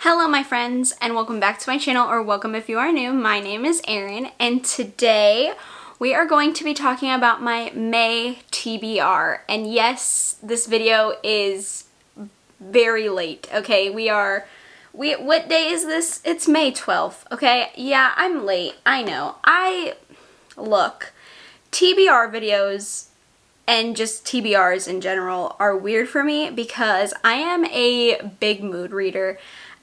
Hello my friends and welcome back to my channel, or welcome if you are new. My name is Erin and today we are going to be talking about my May TBR. And yes, this video is very late, okay? What day is this? It's May 12th, okay? Yeah, I'm late, I know. Look, TBR videos and just TBRs in general are weird for me because I am a big mood reader.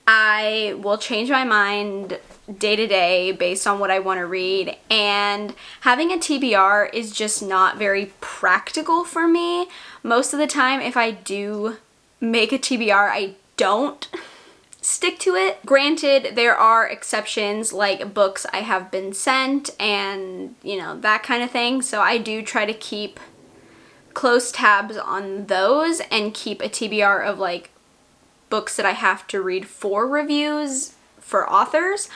I will change my mind day to day based on what I want to read, and having a TBR is just not very practical for me. Most of the time, if I do make a TBR, I don't stick to it. Granted, there are exceptions like books I have been sent and, you know, that kind of thing, so I do try to keep close tabs on those and keep a TBR of like books that I have to read for reviews for authors.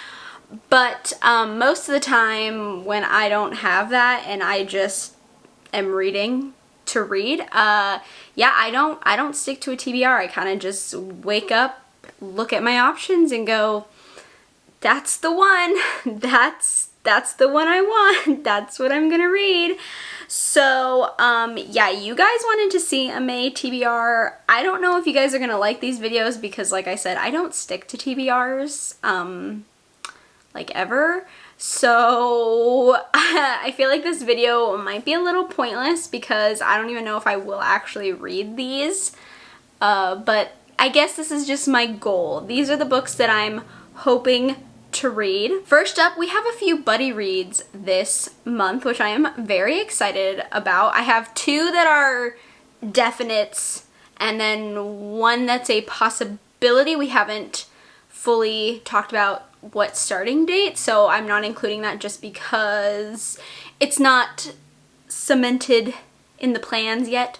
But most of the time when I don't have that and I just am reading to read, yeah, I don't stick to a TBR. I kind of just wake up, look at my options and go, that's the one. That's the one I want. That's what I'm gonna read. So, yeah, you guys wanted to see a May TBR. I don't know if you guys are gonna like these videos because, like I said, I don't stick to TBRs, like ever. So, I feel like this video might be a little pointless because I don't even know if I will actually read these. But I guess this is just my goal. These are the books that I'm hoping to read. First up, we have a few buddy reads this month, which I am very excited about. I have two that are definites and then one that's a possibility. We haven't fully talked about what starting date, so I'm not including that just because it's not cemented in the plans yet.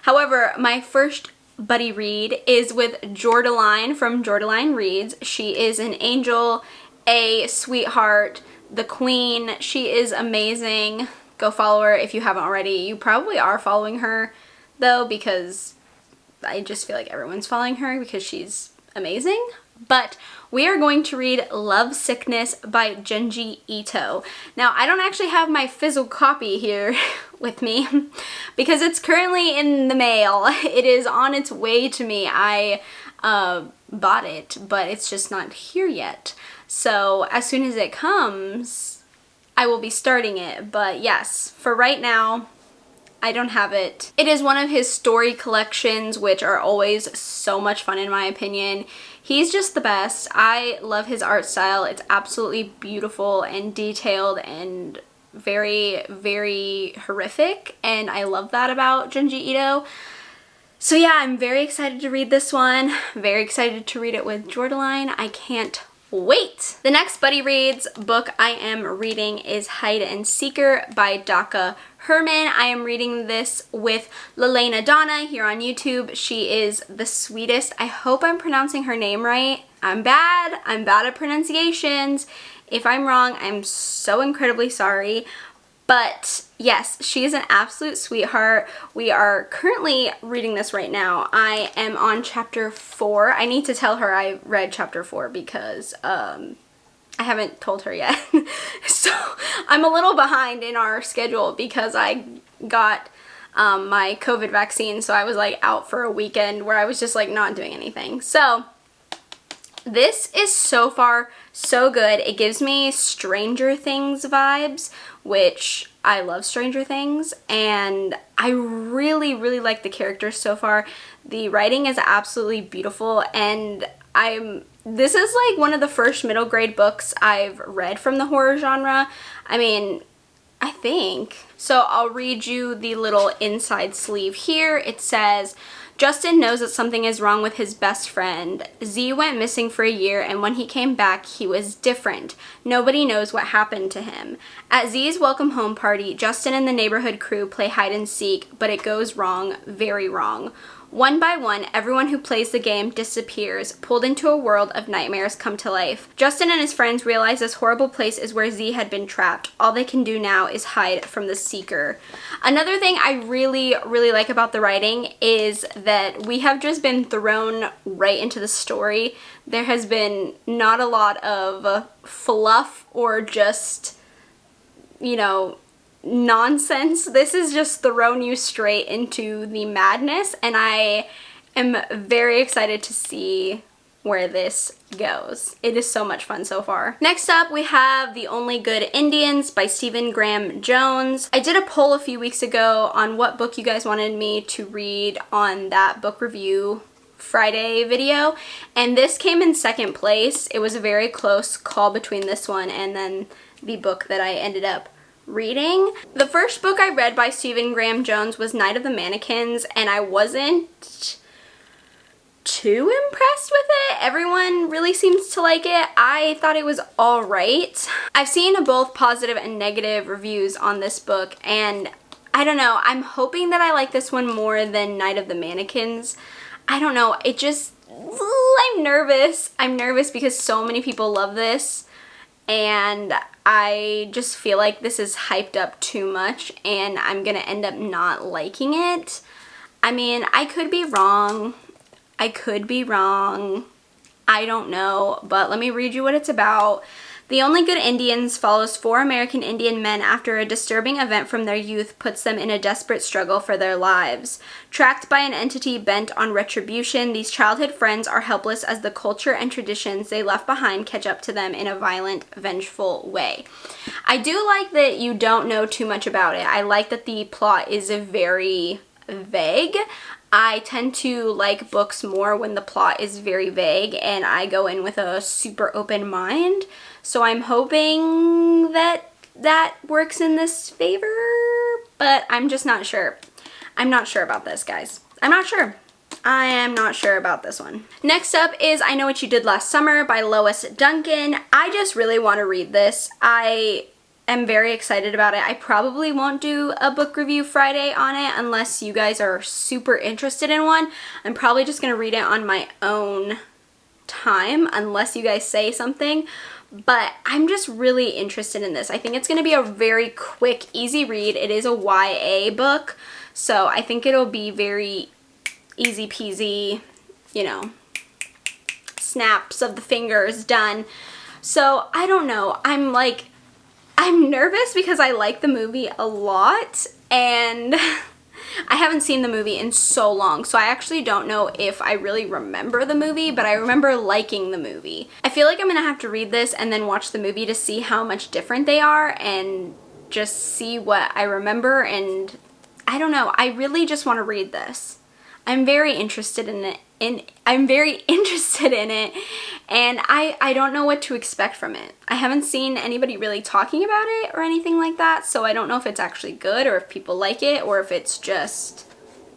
However, my first buddy read is with Jordaline from Jordaline Reads. She is an angel, a sweetheart, the queen. She is amazing. Go follow her if you haven't already. You probably are following her though, because I just feel like everyone's following her because she's amazing. But we are going to read Love Sickness by Junji Ito. Now, I don't actually have my physical copy here with me because it's currently in the mail. It is on its way to me. I bought it, but it's just not here yet. So as soon as it comes, I will be starting it. But yes, for right now, I don't have it. It is one of his story collections, which are always so much fun in my opinion. He's just the best. I love his art style. It's absolutely beautiful and detailed and very, very horrific. And I love that about Junji Ito. So yeah, I'm very excited to read this one. Very excited to read it with Jordaline. I can't wait. The next buddy reads book I am reading is Hide and Seeker by Daka Herman. I am reading this with Lelena Donna here on YouTube. She is the sweetest. I hope I'm pronouncing her name right. I'm bad at pronunciations. If I'm wrong, I'm so incredibly sorry. But yes, she is an absolute sweetheart. We are currently reading this right now. I am on chapter 4. I need to tell her I read chapter 4 because I haven't told her yet. So I'm a little behind in our schedule because I got my COVID vaccine. So I was like out for a weekend where I was just like not doing anything. So this is so far so good. It gives me Stranger Things vibes, which I love Stranger Things, and I really, really like the characters so far. The writing is absolutely beautiful, and this is like one of the first middle grade books I've read from the horror genre. I mean, I think. So I'll read you the little inside sleeve here. It says, Justin knows that something is wrong with his best friend. Z went missing for a year, and when he came back, he was different. Nobody knows what happened to him. At Z's welcome home party, Justin and the neighborhood crew play hide and seek, but it goes wrong, very wrong. One by one, everyone who plays the game disappears, pulled into a world of nightmares come to life. Justin and his friends realize this horrible place is where Z had been trapped. All they can do now is hide from the Seeker. Another thing I really like about the writing is that we have just been thrown right into the story. There has been not a lot of fluff or just, you know, nonsense. This is just thrown you straight into the madness, and I am very excited to see where this goes. It is so much fun so far. Next up, we have The Only Good Indians by Stephen Graham Jones. I did a poll a few weeks ago on what book you guys wanted me to read on that book review Friday video, and this came in second place. It was a very close call between this one and then the book that I ended up reading. The first book I read by Stephen Graham Jones was Night of the Mannequins, and I wasn't too impressed with it. Everyone really seems to like it. I thought it was alright. I've seen both positive and negative reviews on this book, and I don't know, I'm hoping that I like this one more than Night of the Mannequins. I don't know, it just, I'm nervous. I'm nervous because so many people love this, and I just feel like this is hyped up too much and I'm gonna end up not liking it. I mean, I could be wrong. I could be wrong. I don't know, but let me read you what it's about. The Only Good Indians follows 4 American Indian men after a disturbing event from their youth puts them in a desperate struggle for their lives. Tracked by an entity bent on retribution, these childhood friends are helpless as the culture and traditions they left behind catch up to them in a violent, vengeful way. I do like that you don't know too much about it. I like that the plot is very vague. I tend to like books more when the plot is very vague and I go in with a super open mind. So I'm hoping that that works in this favor, but I'm just not sure. I'm not sure about this, guys. I'm not sure. I am not sure about this one. Next up is I Know What You Did Last Summer by Lois Duncan. I just really want to read this. I am very excited about it. I probably won't do a book review Friday on it unless you guys are super interested in one. I'm probably just going to read it on my own time unless you guys say something. But I'm just really interested in this. I think it's going to be a very quick, easy read. It is a YA book, so I think it'll be very easy peasy, you know, snaps of the fingers done. So I don't know. I'm nervous because I like the movie a lot and I haven't seen the movie in so long, so I actually don't know if I really remember the movie, but I remember liking the movie. I feel like I'm gonna have to read this and then watch the movie to see how much different they are and just see what I remember, and I don't know, I really just want to read this. I'm very interested in it. I'm very interested in it, and I don't know what to expect from it. I haven't seen anybody really talking about it or anything like that, so I don't know if it's actually good or if people like it or if it's just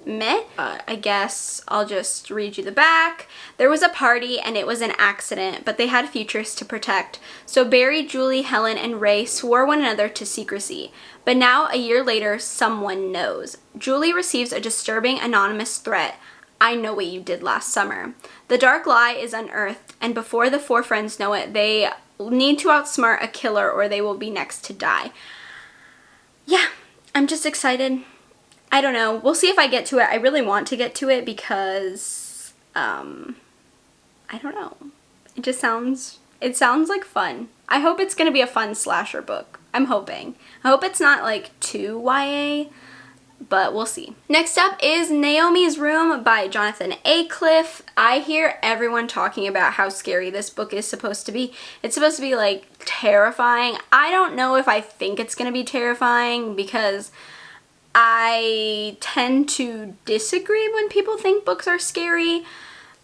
meh. I guess I'll just read you the back. There was a party and it was an accident, but they had futures to protect. So Barry, Julie, Helen, and Ray swore one another to secrecy. But now, a year later, someone knows. Julie receives a disturbing anonymous threat. I know what you did last summer. The dark lie is unearthed, and before the 4 friends know it, they need to outsmart a killer or they will be next to die. Yeah, I'm just excited. I don't know. We'll see if I get to it. I really want to get to it because, I don't know. It sounds like fun. I hope it's going to be a fun slasher book. I'm hoping. I hope it's not like too YA, but we'll see. Next up is Naomi's Room by Jonathan Aycliffe. I hear everyone talking about how scary this book is supposed to be. It's supposed to be like terrifying. I don't know if I think it's going to be terrifying because I tend to disagree when people think books are scary.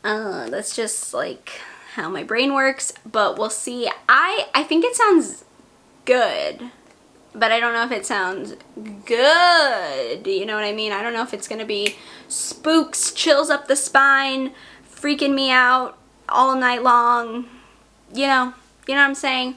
That's just like how my brain works, but we'll see. I think it sounds good, but I don't know if it sounds good. You know what I mean? I don't know if it's gonna be spooks, chills up the spine, freaking me out all night long. You know what I'm saying?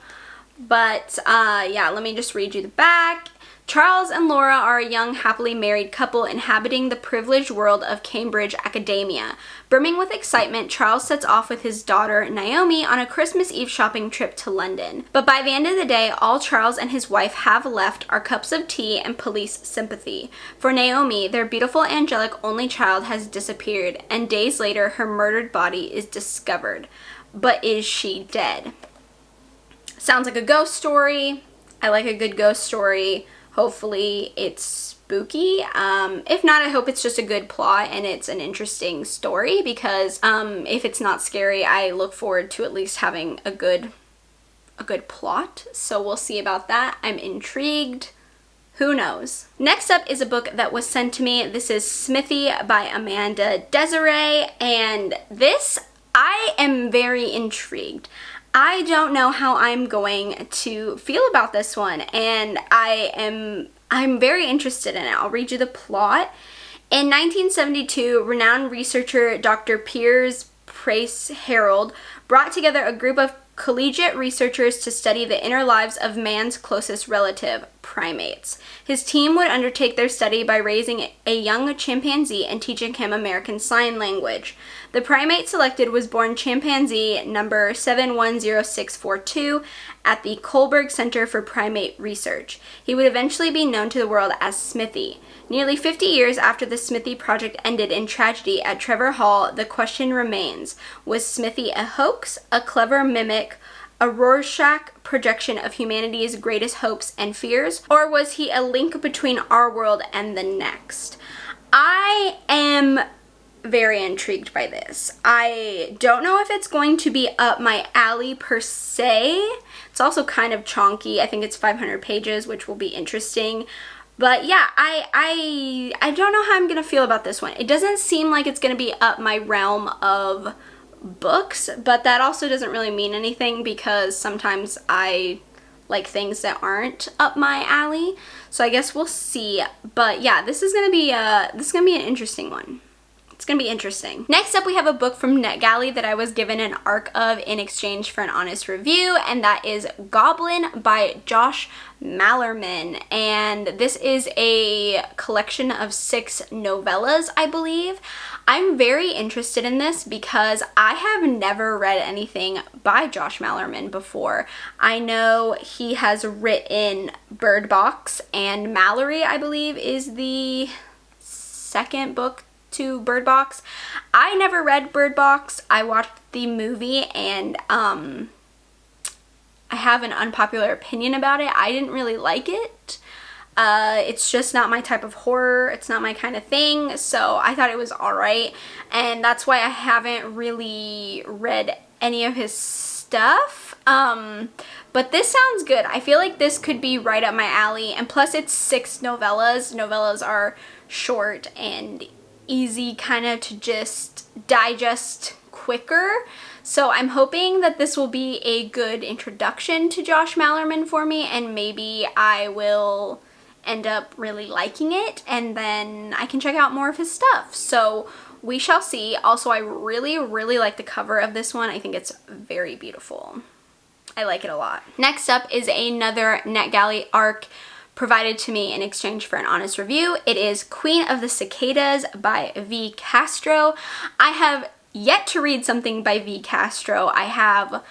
But yeah, let me just read you the back. Charles and Laura are a young, happily married couple inhabiting the privileged world of Cambridge academia. Brimming with excitement, Charles sets off with his daughter, Naomi, on a Christmas Eve shopping trip to London. But by the end of the day, all Charles and his wife have left are cups of tea and police sympathy. For Naomi, their beautiful angelic only child has disappeared, and days later, her murdered body is discovered. But is she dead? Sounds like a ghost story. I like a good ghost story. Hopefully it's spooky. If not, I hope it's just a good plot and it's an interesting story, because if it's not scary, I look forward to at least having a good plot. So we'll see about that. I'm intrigued. Who knows? Next up is a book that was sent to me. This is Smithy by Amanda Desiree, and this, I am very intrigued. I don't know how I'm going to feel about this one, and I'm very interested in it. I'll read you the plot. In 1972, renowned researcher Dr. Piers Price Harold brought together a group of collegiate researchers to study the inner lives of man's closest relative, primates. His team would undertake their study by raising a young chimpanzee and teaching him American Sign Language. The primate selected was born chimpanzee number 710642 at the Kohlberg Center for Primate Research. He would eventually be known to the world as Smithy. Nearly 50 years after the Smithy project ended in tragedy at Trevor Hall, the question remains: was Smithy a hoax, a clever mimic, a Rorschach projection of humanity's greatest hopes and fears, or was he a link between our world and the next? I am very intrigued by this. I don't know if it's going to be up my alley per se. It's also kind of chonky. I think it's 500 pages, which will be interesting. But yeah, I don't know how I'm gonna feel about this one. It doesn't seem like it's gonna be up my realm of books, but that also doesn't really mean anything, because sometimes I like things that aren't up my alley. So I guess we'll see. But yeah, this is gonna be an interesting one. It's gonna be interesting. Next up, we have a book from NetGalley that I was given an ARC of in exchange for an honest review, and that is Goblin by Josh Malerman. And this is a collection of 6 novellas, I believe. I'm very interested in this because I have never read anything by Josh Malerman before. I know he has written Bird Box, and Mallory, I believe, is the second book to Bird Box. I never read Bird Box. I watched the movie, and I have an unpopular opinion about it. I didn't really like it. It's just not my type of horror. It's not my kind of thing, so I thought it was alright, and that's why I haven't really read any of his stuff. But this sounds good. I feel like this could be right up my alley, and plus it's 6 novellas. Novellas are short and easy kind of to just digest quicker. So I'm hoping that this will be a good introduction to Josh Malerman for me, and maybe I will end up really liking it, and then I can check out more of his stuff. So we shall see. Also, I really, really like the cover of this one. I think it's very beautiful. I like it a lot. Next up is another NetGalley ARC provided to me in exchange for an honest review. It is Queen of the Cicadas by V. Castro. I have yet to read something by V. Castro. I have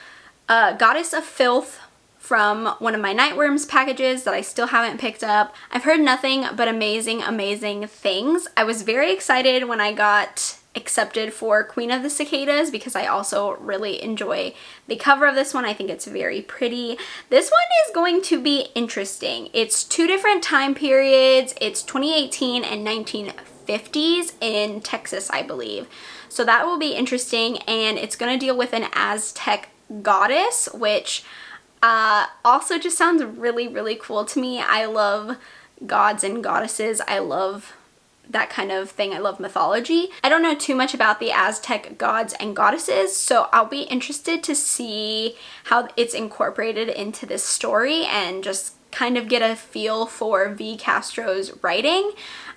Goddess of Filth from one of my Nightworms packages that I still haven't picked up. I've heard nothing but amazing, amazing things. I was very excited when I got accepted for Queen of the Cicadas because I also really enjoy the cover of this one. I think it's very pretty. This one is going to be interesting. It's 2 different time periods. It's 2018 and 1950s in Texas, I believe. So that will be interesting, and it's going to deal with an Aztec goddess, which also just sounds really, really cool to me. I love gods and goddesses. I love that kind of thing. I love mythology. I don't know too much about the Aztec gods and goddesses, so I'll be interested to see how it's incorporated into this story and just kind of get a feel for V. Castro's writing.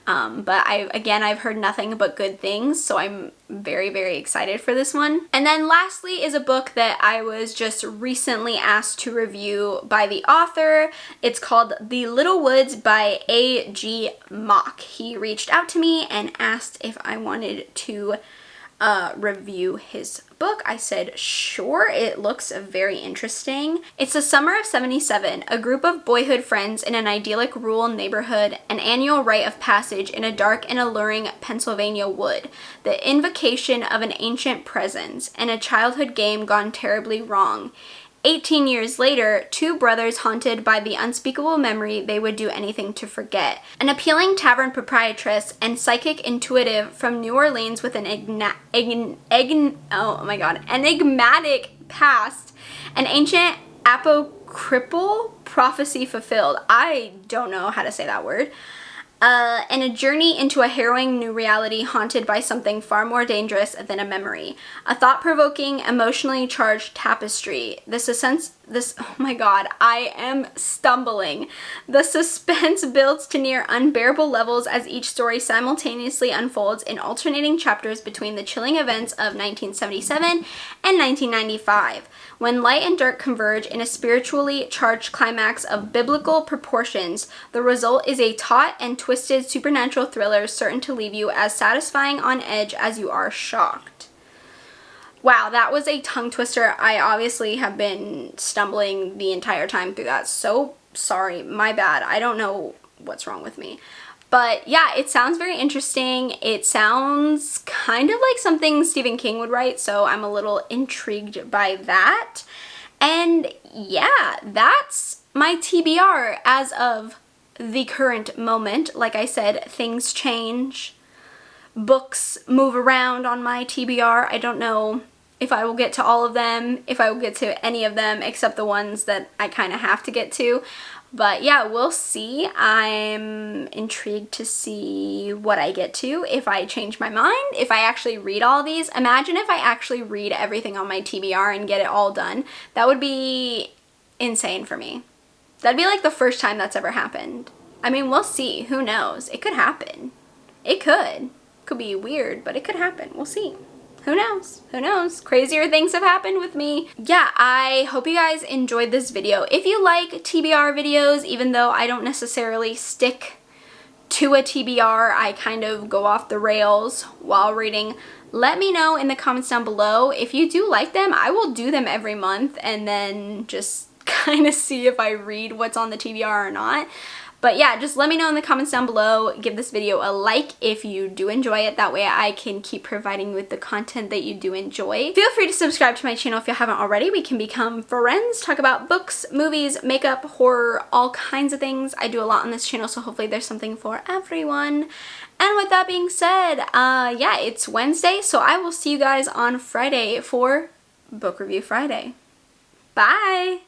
But I've heard nothing but good things, so I'm very, very excited for this one. And then lastly is a book that I was just recently asked to review by the author. It's called The Little Woods by A.G. Mock. He reached out to me and asked if I wanted to review his book. I said sure, it looks very interesting. It's the summer of '77, a group of boyhood friends in an idyllic rural neighborhood, an annual rite of passage in a dark and alluring Pennsylvania wood, the invocation of an ancient presence, and a childhood game gone terribly wrong. 18 years later, two brothers haunted by the unspeakable memory they would do anything to forget. An appealing tavern proprietress and psychic intuitive from New Orleans with an enigmatic past, an ancient apocryphal prophecy fulfilled. I don't know how to say that word. And a journey into a harrowing new reality haunted by something far more dangerous than a memory. A thought-provoking, emotionally charged tapestry. Oh my god, I am stumbling. The suspense builds to near unbearable levels as each story simultaneously unfolds in alternating chapters between the chilling events of 1977 and 1995. When light and dark converge in a spiritually charged climax of biblical proportions, the result is a taut and twisted supernatural thriller certain to leave you as satisfying on edge as you are shocked. Wow, that was a tongue twister. I obviously have been stumbling the entire time through that. So sorry, my bad. I don't know what's wrong with me. But yeah, it sounds very interesting. It sounds kind of like something Stephen King would write, so I'm a little intrigued by that. And yeah, that's my TBR as of the current moment. Like I said, things change. Books move around on my TBR. I don't know if I will get to all of them, if I will get to any of them except the ones that I kind of have to get to. But yeah, we'll see. I'm intrigued to see what I get to, if I change my mind, if I actually read all these. Imagine if I actually read everything on my TBR and get it all done. That would be insane for me. That'd be like the first time that's ever happened. I mean, we'll see. Who knows? It could happen. It could. Could be weird, but it could happen. We'll see. Who knows? Who knows? Crazier things have happened with me. Yeah, I hope you guys enjoyed this video. If you like TBR videos, even though I don't necessarily stick to a TBR, I kind of go off the rails while reading, let me know in the comments down below. If you do like them, I will do them every month and then just kind of see if I read what's on the TBR or not. But yeah, just let me know in the comments down below. Give this video a like if you do enjoy it. That way I can keep providing you with the content that you do enjoy. Feel free to subscribe to my channel if you haven't already. We can become friends, talk about books, movies, makeup, horror, all kinds of things. I do a lot on this channel, so hopefully there's something for everyone. And with that being said, yeah, it's Wednesday, so I will see you guys on Friday for Book Review Friday. Bye!